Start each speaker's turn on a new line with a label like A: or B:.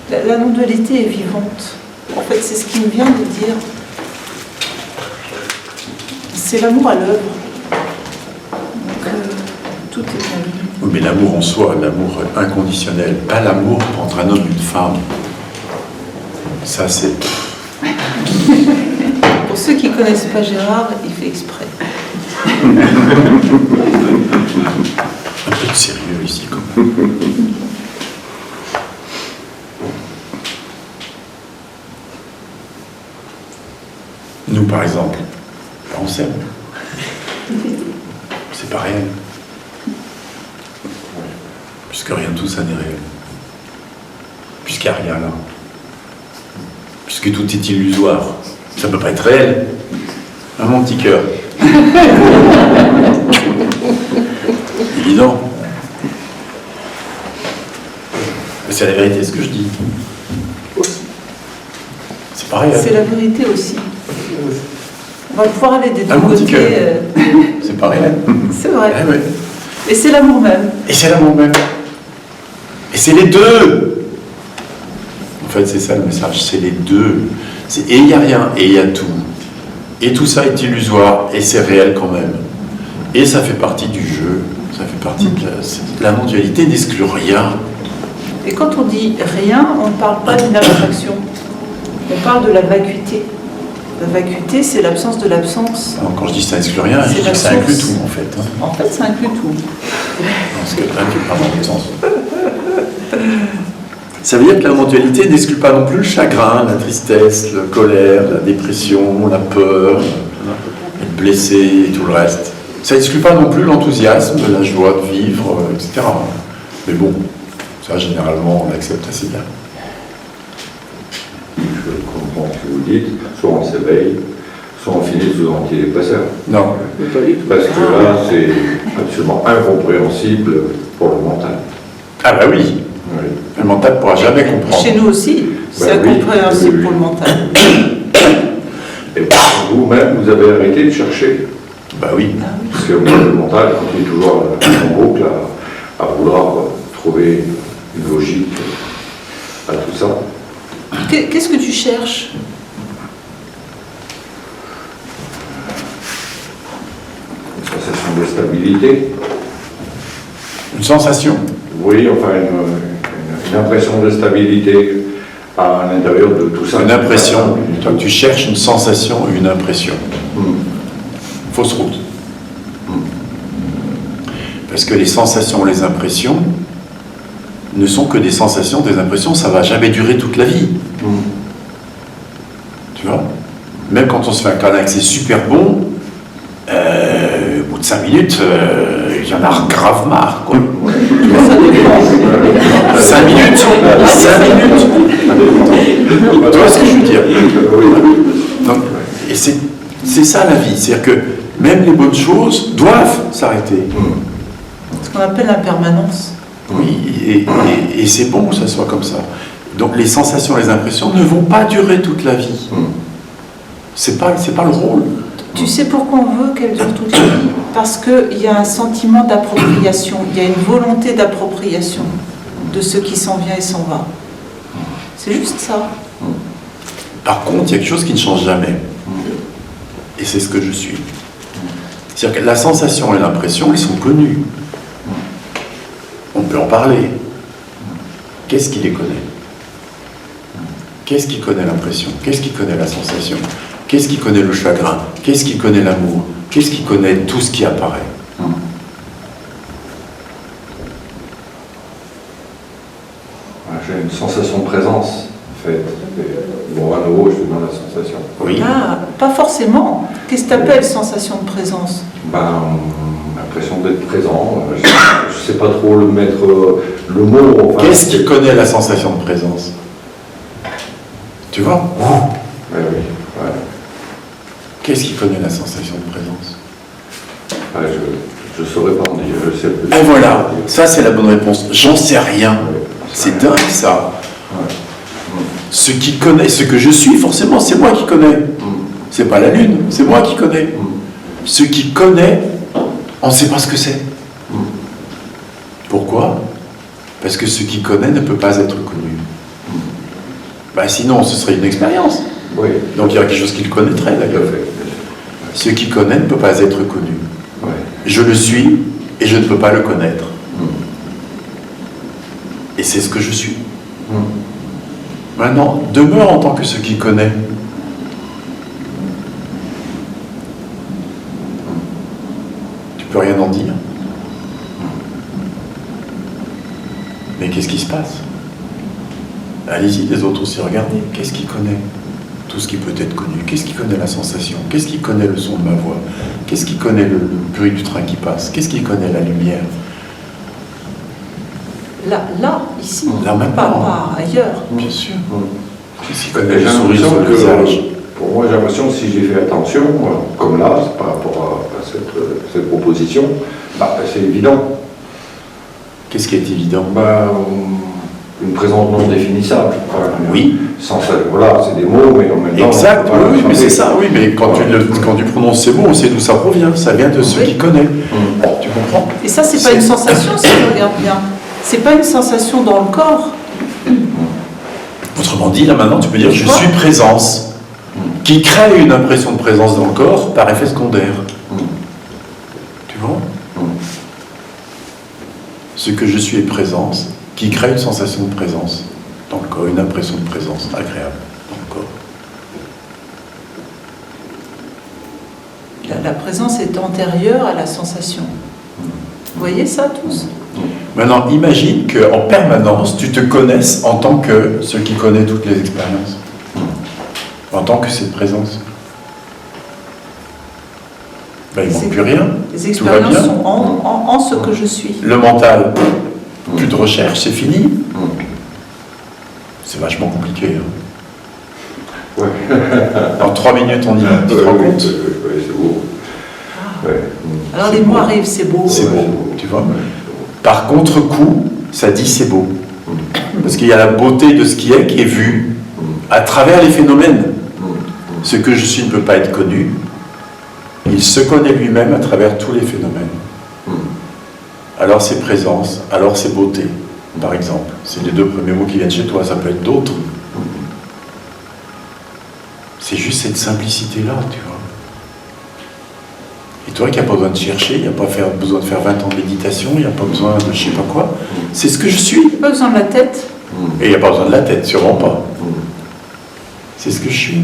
A: La non-dualité est vivante. En fait, c'est ce qui me vient de dire. C'est l'amour à l'œuvre. Donc, tout est en lui.
B: Oui, mais l'amour en soi, l'amour inconditionnel, pas l'amour entre un homme et une femme. Ça, c'est...
A: Pour ceux qui ne connaissent pas Gérard, il fait exprès.
B: Un peu de sérieux ici, quand même. Nous, par exemple, on s'aime. C'est pas réel. Puisque rien de tout ça n'est réel. Puisqu'il n'y a rien là. Puisque tout est illusoire. Ça ne peut pas être réel. Hein, mon petit cœur. Évident. Mais c'est la vérité ce que je dis. C'est pas réel.
A: C'est la vérité aussi. On va pouvoir aller des deux
B: mon petit
A: côtés.
B: cœur. C'est pas réel.
A: C'est vrai.
B: Eh ouais.
A: Et c'est l'amour même.
B: Et c'est l'amour même. Et c'est les deux. En fait, c'est ça le message, c'est les deux. Et il n'y a rien, et il y a tout. Et tout ça est illusoire, et c'est réel quand même. Et ça fait partie du jeu, ça fait partie de la non-dualité n'exclut rien.
A: Et quand on dit rien, on ne parle pas d'une abstraction. On parle de la vacuité. La vacuité, c'est l'absence de l'absence.
B: Alors, quand je dis ça n'exclut rien, je dis que ça inclut tout, en fait. Hein.
A: En fait, ça inclut tout.
B: Parce que là, tu parles dans l'autre sens. Ça veut dire que la non-dualité n'exclut pas non plus le chagrin, la tristesse, la colère, la dépression, la peur, être blessé et tout le reste. Ça n'exclut pas non plus l'enthousiasme, la joie de vivre, etc. Mais bon, ça, généralement, on l'accepte assez bien.
C: Je comprends ce que vous dites, soit on s'éveille, soit on finit sous antidépresseur.
B: Non.
C: Parce que là, c'est absolument incompréhensible pour le mental.
B: Ah bah oui.
C: Oui.
B: Le mental ne pourra jamais comprendre.
A: Chez nous aussi, c'est incompréhensible pour le mental.
C: Et vous-même, vous avez arrêté de chercher.
B: Bah oui.
C: Parce que le mental continue toujours en boucle à vouloir trouver une logique à tout ça.
A: Qu'est-ce que tu cherches?
C: Une sensation de stabilité.
B: Une sensation.
C: Oui, enfin une impression de stabilité à l'intérieur de tout ça.
B: Une impression. Donc tu cherches une sensation et une impression. Fausse route. Parce que les sensations, les impressions ne sont que des sensations, des impressions, ça ne va jamais durer toute la vie. Tu vois? Même quand on se fait un câlin que c'est super bon, au bout de 5 minutes, il y en a grave marre, quoi. 5 minutes. Tu vois ce que je veux dire? Donc, et c'est ça la vie, c'est-à-dire que même les bonnes choses doivent s'arrêter.
A: Ce qu'on appelle l'impermanence.
B: Oui, et c'est bon que ça soit comme ça. Donc les sensations, les impressions ne vont pas durer toute la vie. C'est pas le rôle.
A: Tu sais pourquoi on veut qu'elle dure toute la vie? Parce qu'il y a un sentiment d'appropriation, il y a une volonté d'appropriation de ce qui s'en vient et s'en va. C'est juste ça.
B: Par contre, il y a quelque chose qui ne change jamais. Et c'est ce que je suis. C'est-à-dire que la sensation et l'impression, ils sont connus. On peut en parler. Qu'est-ce qui les connaît? Qu'est-ce qui connaît l'impression? Qu'est-ce qui connaît la sensation? Qu'est-ce qui connaît le chagrin? Qu'est-ce qui connaît l'amour? Qu'est-ce qui connaît tout ce qui apparaît?
C: J'ai une sensation de présence, en fait. Bon, à nouveau, je suis dans la sensation.
B: Oui.
A: Ah, pas forcément. Qu'est-ce que tu appelles sensation de présence?
C: L'impression d'être présent. Je ne sais pas trop le mettre le mot. Enfin,
B: qu'est-ce qui connaît la sensation de présence? Tu vois?
C: Oui. Ouais.
B: Qu'est-ce qui connaît la sensation de présence?
C: Je ne saurais pas en dire. Je sais plus.
B: Et voilà, ça c'est la bonne réponse. J'en sais rien.
C: Ouais.
B: C'est dingue ça.
C: Ouais.
B: Ce qui connaît, ce que je suis, forcément, c'est moi qui connais. C'est pas la Lune, c'est moi qui connais. Ce qui connaît, on ne sait pas ce que c'est. Pourquoi? Parce que ce qui connaît ne peut pas être connu. Bah, sinon, ce serait une expérience.
C: Oui.
B: Donc il y a quelque chose qu'il connaîtrait
C: Tout à
B: d'ailleurs.
C: fait.
B: Ce qui connaît ne peut pas être connu.
C: Ouais.
B: Je le suis et je ne peux pas le connaître. Et c'est ce que je suis. Maintenant, demeure en tant que ce qui connaît. Tu peux rien en dire. Mais qu'est-ce qui se passe? Allez-y, les autres aussi, regardez. Qu'est-ce qui connaît tout ce qui peut être connu? Qu'est-ce qui connaît la sensation? Qu'est-ce qui connaît le son de ma voix? Qu'est-ce qui connaît le bruit du train qui passe? Qu'est-ce qui connaît la lumière?
A: Là, ici,
B: Là, maintenant.
A: pas ailleurs.
B: Bien sûr. Qu'est-ce qui
C: Et
B: connaît
C: j'ai
B: le sourire
C: l'impression
B: sur le
C: que,
B: visage?
C: pour moi, j'ai l'impression que si j'ai fait attention, comme là, par rapport à cette proposition, bah, c'est évident.
B: Qu'est-ce qui est évident?
C: Bah, une présence non définissable. Enfin,
B: Oui.
C: Voilà, c'est des mots, mais en même temps...
B: Exact,
C: voilà,
B: oui, mais c'est
C: ça.
B: ça, oui, mais quand tu prononces ces mots, on sait d'où ça provient, ça vient de ce
A: Oui.
B: qui connaît. Tu comprends?
A: Et ça, c'est pas une sensation, si tu regardes bien. C'est pas une sensation dans le corps.
B: Autrement dit, là maintenant, tu peux dire je
A: Quoi?
B: suis présence, qui crée une impression de présence dans le corps par effet secondaire. Tu vois? Ce que je suis est présence, qui crée une sensation de présence dans le corps, une impression de présence agréable dans le corps.
A: La présence est antérieure à la sensation. Vous voyez ça, tous?
B: Maintenant, imagine qu'en permanence, tu te connaisses en tant que ce qui connaît toutes les expériences. En tant que cette présence. Ben, il ne manque plus rien.
A: Les
B: Tout va
A: expériences
B: bien.
A: sont en ce que je suis.
B: Le mental, plus de recherche, c'est fini. C'est vachement compliqué. Hein.
C: Ouais.
B: En 3 minutes, on y va. Tu te rends compte?
C: C'est beau. Ouais.
A: Alors les mots arrivent, c'est beau.
B: C'est beau,
C: Ouais.
B: tu vois. Par contre-coup, ça dit c'est beau. Parce qu'il y a la beauté de ce qui est vu à travers les phénomènes. Ce que je suis ne peut pas être connu. Il se connaît lui-même à travers tous les phénomènes. Alors c'est présence, alors c'est beauté, par exemple. C'est les 2 premiers mots qui viennent chez toi, ça peut être d'autres. C'est juste cette simplicité-là, tu vois. Et toi qui n'as pas besoin de chercher, il n'y a pas besoin de faire 20 ans de méditation, il n'y a pas besoin de je sais pas quoi. C'est ce que je suis.
A: Pas besoin de la tête.
B: Et il n'y a pas besoin de la tête, sûrement pas. C'est ce que je suis.